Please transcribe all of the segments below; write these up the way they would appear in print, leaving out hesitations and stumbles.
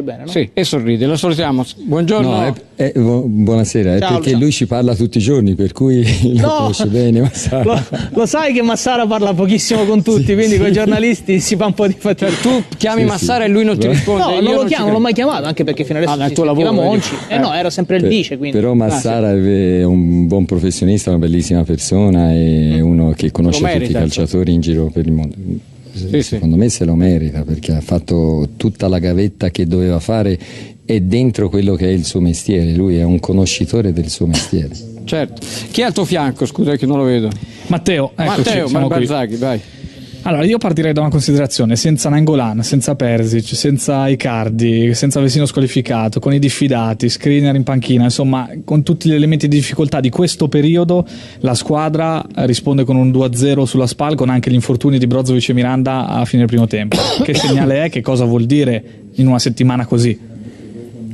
bene, no? Sì, e sorride, lo salutiamo. Buongiorno. No, buonasera, Ciao, perché ciao. lui ci parla tutti i giorni, per cui lo conosce bene Massara. Lo sai che Massara parla pochissimo con tutti, quindi con i giornalisti si fa un po' di fatica. Tu chiami Massara e lui non ti risponde? No, Io non lo ci chiamo, non credo. l'ho mai chiamato, anche perché fino adesso nel si tuo sentiva lavoro, Monci. No, era sempre il vice, quindi. Però Massara è un buon professionista, una bellissima persona e uno che conosce merita, tutti i calciatori in giro per il mondo. Sì. Secondo me se lo merita, perché ha fatto tutta la gavetta che doveva fare e dentro quello che è il suo mestiere. Lui è un conoscitore del suo mestiere. Certo. Chi è al tuo fianco? Scusa che non lo vedo. Matteo, eccoci, Matteo siamo qui. Barzaghi, vai. Allora, io partirei da una considerazione: senza Nainggolan, senza Perisic, senza Icardi, senza Vesino squalificato, con i diffidati, Skriniar in panchina, insomma, con tutti gli elementi di difficoltà di questo periodo, la squadra risponde con un 2-0 sulla SPAL, con anche gli infortuni di Brozovic e Miranda a fine del primo tempo. Che segnale è? Che cosa vuol dire in una settimana così?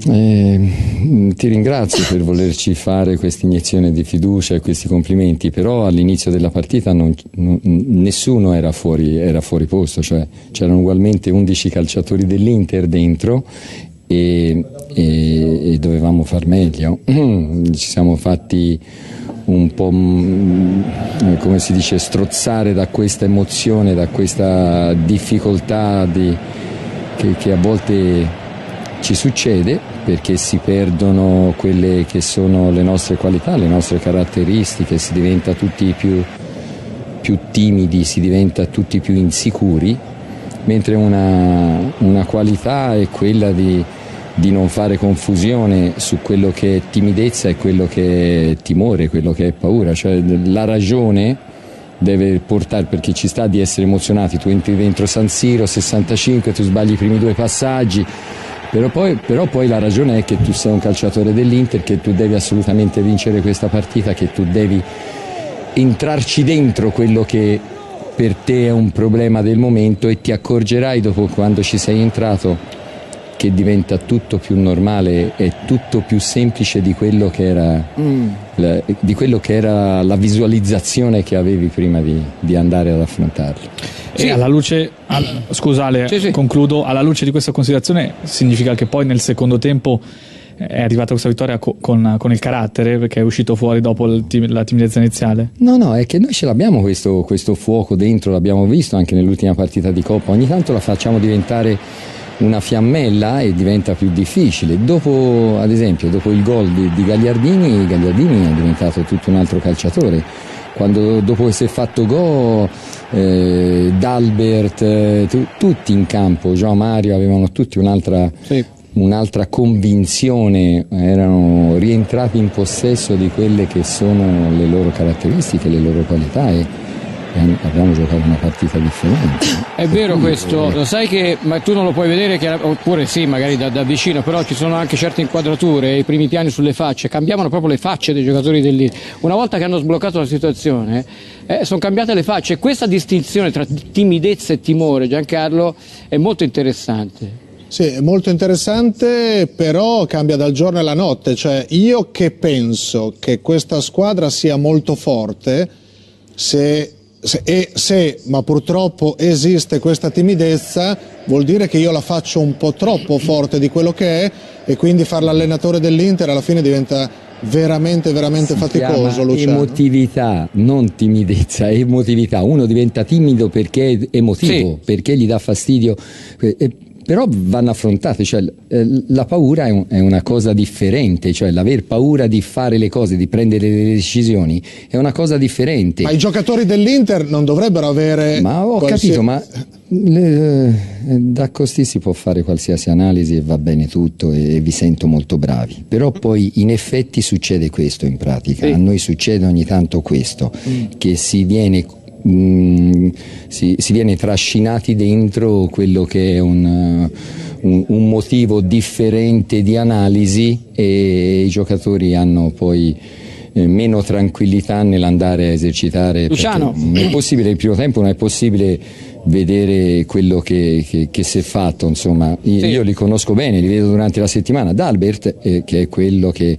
Ti ringrazio per volerci fare questa iniezione di fiducia e questi complimenti, però all'inizio della partita nessuno era fuori posto, cioè c'erano ugualmente 11 calciatori dell'Inter dentro e dovevamo far meglio. Ci siamo fatti un po' come si dice, strozzare da questa emozione, da questa difficoltà che a volte ci succede, perché si perdono quelle che sono le nostre qualità, le nostre caratteristiche, si diventa tutti più timidi, si diventa tutti più insicuri, mentre una qualità è quella di non fare confusione su quello che è timidezza e quello che è timore, quello che è paura, cioè la ragione deve portare, perché ci sta di essere emozionati, tu entri dentro San Siro, 65, tu sbagli i primi 2 passaggi, però poi la ragione è che tu sei un calciatore dell'Inter, che tu devi assolutamente vincere questa partita, che tu devi entrarci dentro quello che per te è un problema del momento, e ti accorgerai dopo, quando ci sei entrato, che diventa tutto più normale e tutto più semplice di quello che era la visualizzazione che avevi prima di andare ad affrontarlo. Sì. E alla luce, scusa Ale, sì. concludo, alla luce di questa considerazione significa che poi nel secondo tempo è arrivata questa vittoria con il carattere, perché è uscito fuori dopo la timidezza iniziale? No, è che noi ce l'abbiamo questo fuoco dentro, l'abbiamo visto anche nell'ultima partita di Coppa, ogni tanto la facciamo diventare una fiammella e diventa più difficile. Dopo, ad esempio, dopo il gol di Gagliardini è diventato tutto un altro calciatore. Dopo che si è fatto gol, D'Albert, tutti in campo, João Mario, avevano tutti un'altra convinzione, erano rientrati in possesso di quelle che sono le loro caratteristiche, le loro qualità, e abbiamo giocato una partita differente. È vero questo, lo sai che, ma tu non lo puoi vedere, oppure sì, magari da vicino, però ci sono anche certe inquadrature, i primi piani sulle facce, cambiavano proprio le facce dei giocatori dell'Inter. Una volta che hanno sbloccato la situazione, sono cambiate le facce, e questa distinzione tra timidezza e timore, Giancarlo, è molto interessante. Sì, è molto interessante, però cambia dal giorno alla notte, cioè io che penso che questa squadra sia molto forte, ma purtroppo esiste questa timidezza, vuol dire che io la faccio un po' troppo forte di quello che è, e quindi fare l'allenatore dell'Inter alla fine diventa veramente faticoso, Luciano. Emotività, non timidezza, emotività. Uno diventa timido perché è emotivo, sì, perché gli dà fastidio, però vanno affrontate, cioè la paura è una cosa differente, cioè l'aver paura di fare le cose, di prendere le decisioni è una cosa differente. Ma i giocatori dell'Inter non dovrebbero avere... Ma ho capito, ma da così si può fare qualsiasi analisi e va bene tutto, e vi sento molto bravi, però poi in effetti succede questo in pratica, a noi succede ogni tanto questo, che si viene trascinati dentro quello che è un motivo differente di analisi, e i giocatori hanno poi meno tranquillità nell'andare a esercitare. Luciano, non è possibile, il primo tempo non è possibile vedere quello che si è fatto, insomma. Io li conosco bene, li vedo durante la settimana. D'Albert, che è quello che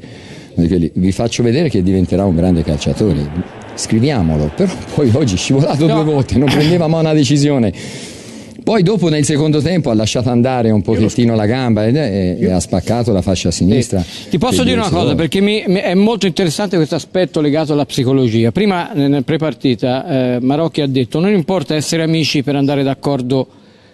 vi faccio vedere che diventerà un grande calciatore, scriviamolo, però poi oggi scivolato 2 volte, non prendeva mai una decisione, Poi dopo nel secondo tempo ha lasciato andare un pochettino la gamba e ha spaccato la fascia sinistra. Ti posso dire una cosa, perché è molto interessante questo aspetto legato alla psicologia. Prima nel pre-partita Marocchi ha detto non importa essere amici per andare d'accordo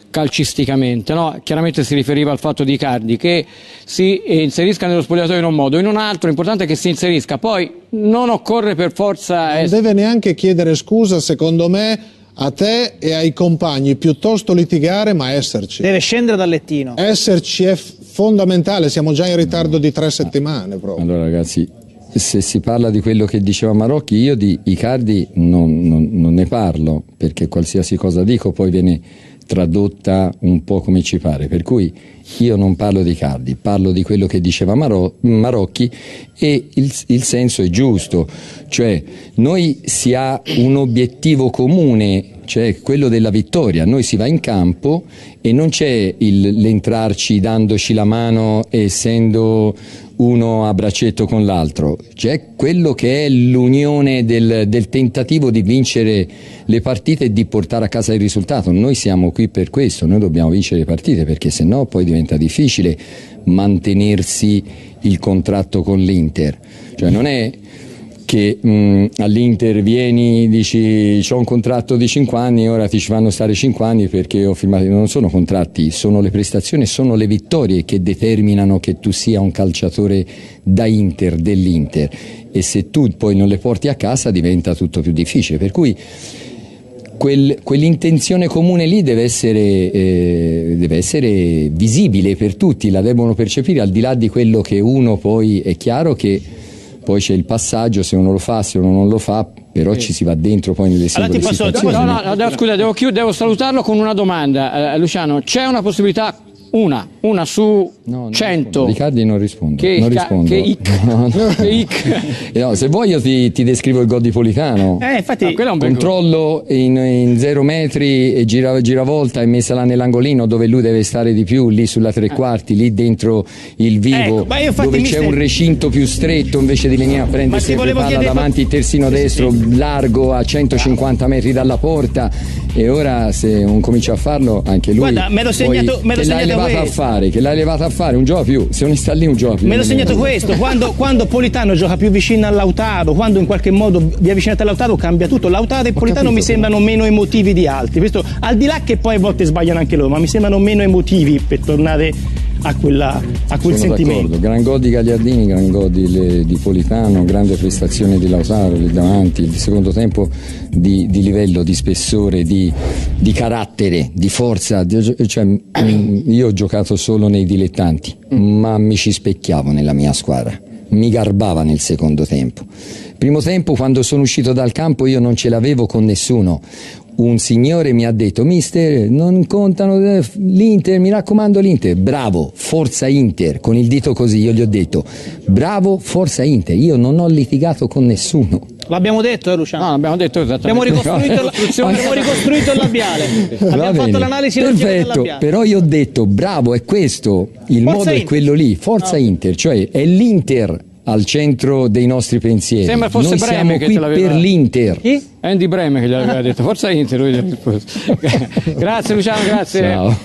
calcisticamente, no? Chiaramente si riferiva al fatto di Icardi che si inserisca nello spogliatoio in un modo o in un altro, l'importante è che si inserisca, poi non occorre per forza non deve neanche chiedere scusa, secondo me, a te e ai compagni, piuttosto litigare, ma esserci. Deve scendere dal lettino. Esserci è fondamentale, siamo già in ritardo di 3 settimane proprio. Allora ragazzi, se si parla di quello che diceva Marocchi, io di Icardi non ne parlo, perché qualsiasi cosa dico poi viene tradotta un po' come ci pare, per cui io non parlo di Icardi, parlo di quello che diceva Marocchi, e il senso è giusto, cioè noi si ha un obiettivo comune, cioè quello della vittoria. Noi si va in campo e non c'è l'entrarci dandoci la mano, essendo uno a braccetto con l'altro, c'è quello che è l'unione del tentativo di vincere le partite e di portare a casa il risultato. Noi siamo qui per questo, noi dobbiamo vincere le partite, perché sennò poi diventa difficile mantenersi il contratto con l'Inter. Cioè non è che all'Inter vieni, dici c'ho un contratto di 5 anni, ora ti ci fanno stare 5 anni perché ho firmato. Non sono contratti, sono le prestazioni, sono le vittorie che determinano che tu sia un calciatore da Inter, dell'Inter, e se tu poi non le porti a casa diventa tutto più difficile, per cui quell'intenzione comune lì deve essere visibile per tutti, la devono percepire, al di là di quello che uno poi, è chiaro che poi c'è il passaggio, se uno lo fa, se uno non lo fa, però ci si va dentro poi nelle singole situazioni. Scusa, devo salutarlo con una domanda. Luciano, c'è una possibilità, una su 100? Riccardi non rispondo. Che no, se vuoi io ti descrivo il gol di Politano. Infatti, controllo in 0 metri e giravolta e messa là nell'angolino dove lui deve stare di più, lì sulla tre quarti, lì dentro il vivo, dove c'è un recinto più stretto, invece di venire a prendere sempre palla davanti il terzino destro largo a 150 metri dalla porta. E ora se non comincia a farlo anche lui, guarda, me l'ho segnato che l'hai levata a fare, un gioco più, se non sta lì un gioco più. Me l'ho segnato questo, quando Politano gioca più vicino a Lautaro, quando in qualche modo vi avvicinate a Lautaro cambia tutto. Lautaro e Politano mi sembrano meno emotivi di altri, questo al di là che poi a volte sbagliano anche loro, ma mi sembrano meno emotivi per tornare a quel sentimento. D'accordo. Gran gol di Gagliardini, gran gol di Politano, grande prestazione di Lautaro lì davanti, il secondo tempo di livello, di spessore, di carattere, di forza, cioè, io ho giocato solo nei dilettanti, ma mi ci specchiavo nella mia squadra, mi garbava nel secondo tempo. Primo tempo, quando sono uscito dal campo, io non ce l'avevo con nessuno. Un signore mi ha detto: mister, non contano l'Inter, mi raccomando l'Inter. Bravo, forza Inter, con il dito così. Io gli ho detto: bravo, forza Inter. Io non ho litigato con nessuno. L'abbiamo detto, Luciano? No, abbiamo detto esattamente. Abbiamo ricostruito il labiale. Abbiamo fatto l'analisi del labiale. Però io ho detto: bravo, è questo, il Forza modo Inter. è quello lì, forza Inter, cioè è l'Inter al centro dei nostri pensieri. Sembra fosse Noi Breme siamo che qui te l'aveva- per l'Inter. Chi? Andy Breme che gli aveva detto forza Inter, lui gli ha risposto. Grazie Luciano, grazie. Ciao.